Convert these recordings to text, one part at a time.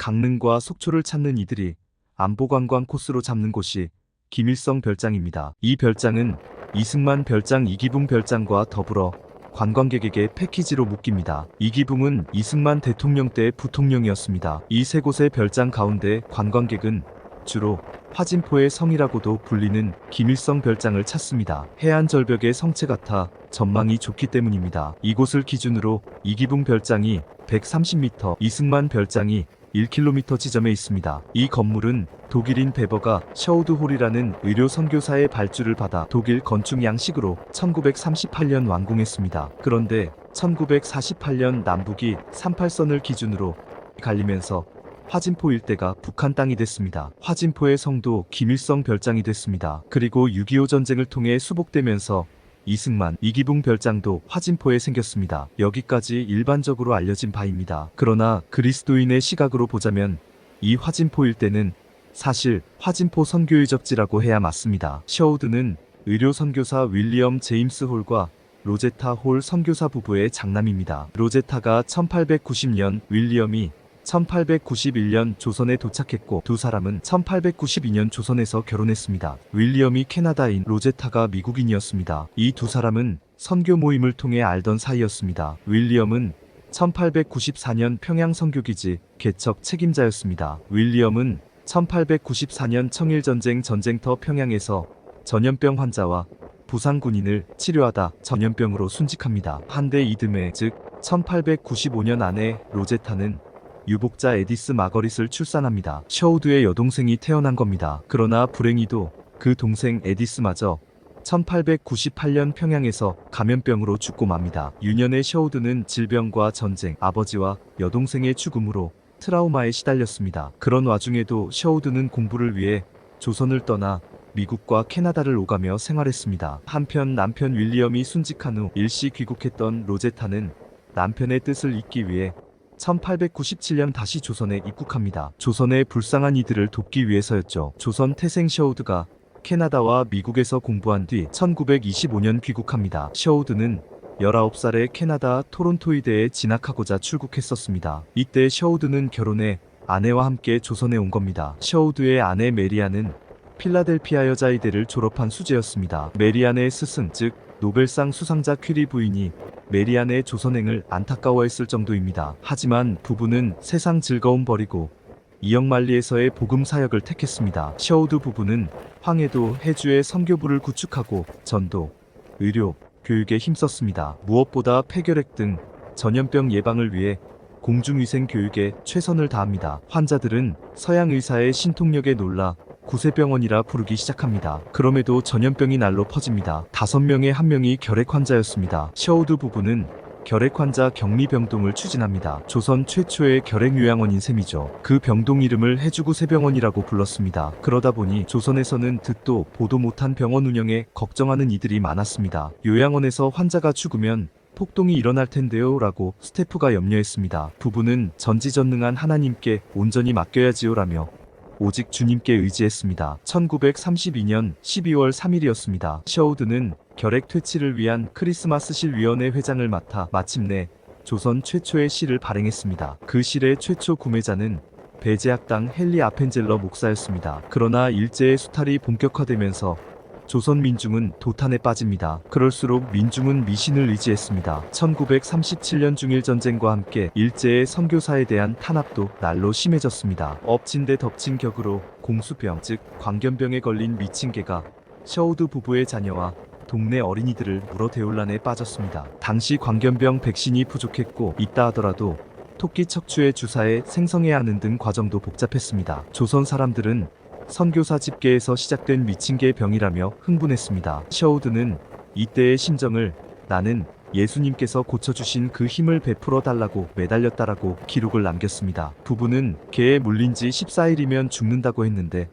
강릉과 속초를 찾는 이들이 안보관광 코스로 잡는 곳이 김일성 별장입니다. 이 별장은 이승만 별장, 이기붕 별장과 더불어 관광객에게 패키지로 묶입니다. 이기붕은 이승만 대통령 때 부통령이었습니다. 이 세 곳의 별장 가운데 관광객은 주로 화진포의 성이라고도 불리는 김일성 별장을 찾습니다. 해안 절벽의 성체 같아 전망이 좋기 때문입니다. 이곳을 기준으로 이기붕 별장이 130m, 이승만 별장이 1km 지점에 있습니다. 이 건물은 독일인 베버가 셔우드홀이라는 의료 선교사의 발주를 받아 독일 건축 양식으로 1938년 완공했습니다. 그런데 1948년 남북이 38선을 기준으로 갈리면서 화진포 일대가 북한 땅이 됐습니다. 화진포의 성도 김일성 별장이 됐습니다. 그리고 6.25 전쟁을 통해 수복되면서 이승만, 이기붕 별장도 화진포에 생겼습니다. 여기까지 일반적으로 알려진 바입니다. 그러나 그리스도인의 시각으로 보자면 이 화진포 일대는 사실 화진포 선교의 적지라고 해야 맞습니다. 셔우드는 의료 선교사 윌리엄 제임스 홀과 로제타 홀 선교사 부부의 장남입니다. 로제타가 1890년, 윌리엄이 1891년 조선에 도착했고 두 사람은 1892년 조선에서 결혼했습니다. 윌리엄이 캐나다인, 로제타가 미국인이었습니다. 이 두 사람은 선교 모임을 통해 알던 사이였습니다. 윌리엄은 1894년 평양 선교기지 개척 책임자였습니다. 윌리엄은 1894년 청일전쟁 전쟁터 평양에서 전염병 환자와 부상 군인을 치료하다 전염병으로 순직합니다. 한데 이듬해 즉 1895년 안에 로제타는 유복자 에디스 마거릿을 출산합니다. 셔우드의 여동생이 태어난 겁니다. 그러나 불행히도 그 동생 에디스마저 1898년 평양에서 감염병으로 죽고 맙니다. 유년의 셔우드는 질병과 전쟁, 아버지와 여동생의 죽음으로 트라우마에 시달렸습니다. 그런 와중에도 셔우드는 공부를 위해 조선을 떠나 미국과 캐나다를 오가며 생활했습니다. 한편 남편 윌리엄이 순직한 후 일시 귀국했던 로제타는 남편의 뜻을 잇기 위해 1897년 다시 조선에 입국합니다. 조선의 불쌍한 이들을 돕기 위해서였죠. 조선 태생 셔우드가 캐나다와 미국에서 공부한 뒤 1925년 귀국합니다. 셔우드는 19살에 캐나다 토론토의대에 진학하고자 출국했었습니다. 이때 셔우드는 결혼해 아내와 함께 조선에 온 겁니다. 셔우드의 아내 메리안은 필라델피아 여자의대를 졸업한 수재였습니다. 메리안의 스승, 즉 노벨상 수상자 퀴리 부인이 메리안의 조선행을 안타까워했을 정도입니다. 하지만 부부는 세상 즐거움 버리고 이역만리에서의 복음 사역을 택했습니다. 셔우드 부부는 황해도, 해주의 선교부를 구축하고 전도, 의료, 교육에 힘썼습니다. 무엇보다 폐결핵 등 전염병 예방을 위해 공중위생 교육에 최선을 다합니다. 환자들은 서양 의사의 신통력에 놀라 구세병원이라 부르기 시작합니다. 그럼에도 전염병이 날로 퍼집니다. 5명의 1명이 결핵 환자였습니다. 셔우드 부부는 결핵 환자 격리 병동을 추진합니다. 조선 최초의 결핵 요양원인 셈이죠. 그 병동 이름을 해주구세병원이라고 불렀습니다. 그러다 보니 조선에서는 듣도 보도 못한 병원 운영에 걱정하는 이들이 많았습니다. 요양원에서 환자가 죽으면 폭동이 일어날 텐데요 라고 스태프가 염려했습니다. 부부는 전지전능한 하나님께 온전히 맡겨야지요 라며 오직 주님께 의지했습니다. 1932년 12월 3일이었습니다. 셔우드는 결핵 퇴치를 위한 크리스마스실 위원회 회장을 맡아 마침내 조선 최초의 실을 발행했습니다. 그 실의 최초 구매자는 배제학당 헨리 아펜젤러 목사였습니다. 그러나 일제의 수탈이 본격화되면서 조선 민중은 도탄에 빠집니다. 그럴수록 민중은 미신을 의지했습니다. 1937년 중일전쟁과 함께 일제의 선교사에 대한 탄압도 날로 심해졌습니다. 엎친 데 덮친 격으로 공수병, 즉 광견병에 걸린 미친 개가 셔우드 부부의 자녀와 동네 어린이들을 물어 대혼란에 빠졌습니다. 당시 광견병 백신이 부족했고 있다 하더라도 토끼 척추의 주사에 생성해야 하는 등 과정도 복잡했습니다. 조선 사람들은 선교사 집계에서 시작된 미친개 병이라며 흥분했습니다. 셔우드는 이때의 심정을 나는 예수님께서 고쳐주신 그 힘을 베풀어 달라고 매달렸다라고 기록을 남겼습니다. 부부는 개에 물린 지 14일이면 죽는다고 했는데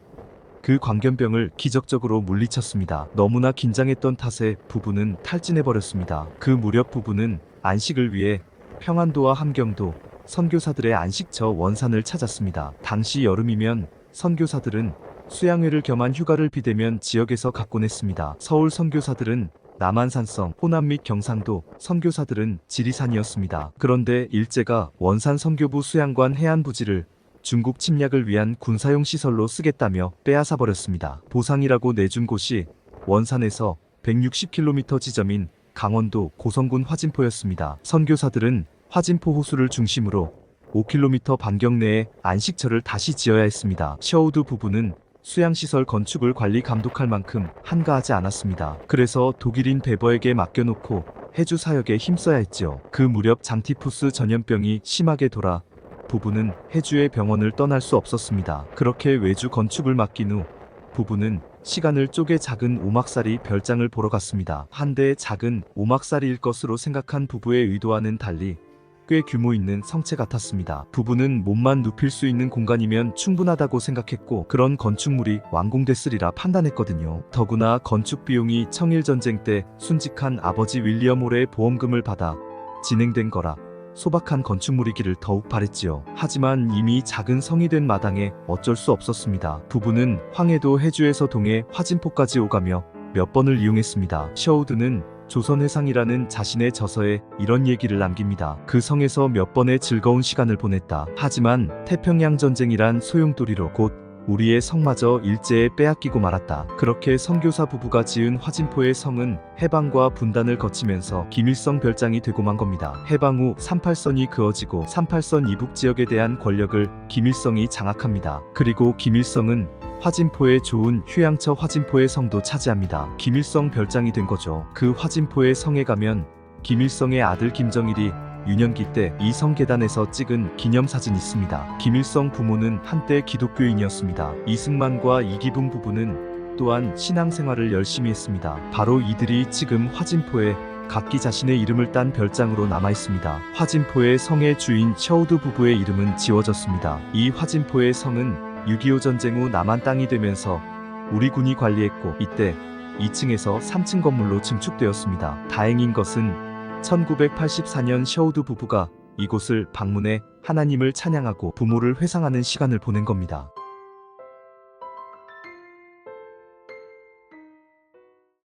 그 광견병을 기적적으로 물리쳤습니다. 너무나 긴장했던 탓에 부부는 탈진해버렸습니다. 그 무렵 부부는 안식을 위해 평안도와 함경도 선교사들의 안식처 원산을 찾았습니다. 당시 여름이면 선교사들은 수양회를 겸한 휴가를 비대면 지역에서 갖곤 했습니다. 서울 선교사들은 남한산성, 호남 및 경상도, 선교사들은 지리산이었습니다. 그런데 일제가 원산 선교부 수양관 해안 부지를 중국 침략을 위한 군사용 시설로 쓰겠다며 빼앗아 버렸습니다. 보상이라고 내준 곳이 원산에서 160km 지점인 강원도 고성군 화진포였습니다. 선교사들은 화진포 호수를 중심으로 5km 반경 내에 안식처를 다시 지어야 했습니다. 셔우드 부부는 수양시설 건축을 관리 감독할 만큼 한가하지 않았습니다. 그래서 독일인 베버에게 맡겨놓고 해주 사역에 힘써야 했죠. 그 무렵 장티푸스 전염병이 심하게 돌아 부부는 해주의 병원을 떠날 수 없었습니다. 그렇게 외주 건축을 맡긴 후 부부는 시간을 쪼개 작은 오막살이 별장을 보러 갔습니다. 한 대의 작은 오막살이일 것으로 생각한 부부의 의도와는 달리 꽤 규모 있는 성체 같았습니다. 부부는 몸만 눕힐 수 있는 공간이면 충분하다고 생각했고 그런 건축물이 완공됐으리라 판단했거든요. 더구나 건축 비용이 청일전쟁 때 순직한 아버지 윌리엄 홀의 보험금을 받아 진행된 거라 소박한 건축물이기를 더욱 바랬지요. 하지만 이미 작은 성이 된 마당에 어쩔 수 없었습니다. 부부는 황해도 해주에서 동해 화진포까지 오가며 몇 번을 이용했습니다. 셔우드는 조선회상이라는 자신의 저서에 이런 얘기를 남깁니다. 그 성에서 몇 번의 즐거운 시간을 보냈다. 하지만 태평양 전쟁이란 소용돌이로 곧 우리의 성마저 일제에 빼앗기고 말았다. 그렇게 선교사 부부가 지은 화진포의 성은 해방과 분단을 거치면서 김일성 별장이 되고 만 겁니다. 해방 후 38선이 그어지고 38선 이북 지역에 대한 권력을 김일성이 장악합니다. 그리고 김일성은 화진포에 좋은 휴양처 화진포의 성도 차지합니다. 김일성 별장이 된 거죠. 그 화진포의 성에 가면 김일성의 아들 김정일이 유년기 때 이 성 계단에서 찍은 기념사진이 있습니다. 김일성 부모는 한때 기독교인이었습니다. 이승만과 이기붕 부부는 또한 신앙생활을 열심히 했습니다. 바로 이들이 지금 화진포에 각기 자신의 이름을 딴 별장으로 남아있습니다. 화진포의 성의 주인 셔우드 부부의 이름은 지워졌습니다. 이 화진포의 성은 6.25 전쟁 후 남한 땅이 되면서 우리 군이 관리했고 이때 2층에서 3층 건물로 증축되었습니다. 다행인 것은 1984년 셔우드 부부가 이곳을 방문해 하나님을 찬양하고 부모를 회상하는 시간을 보낸 겁니다.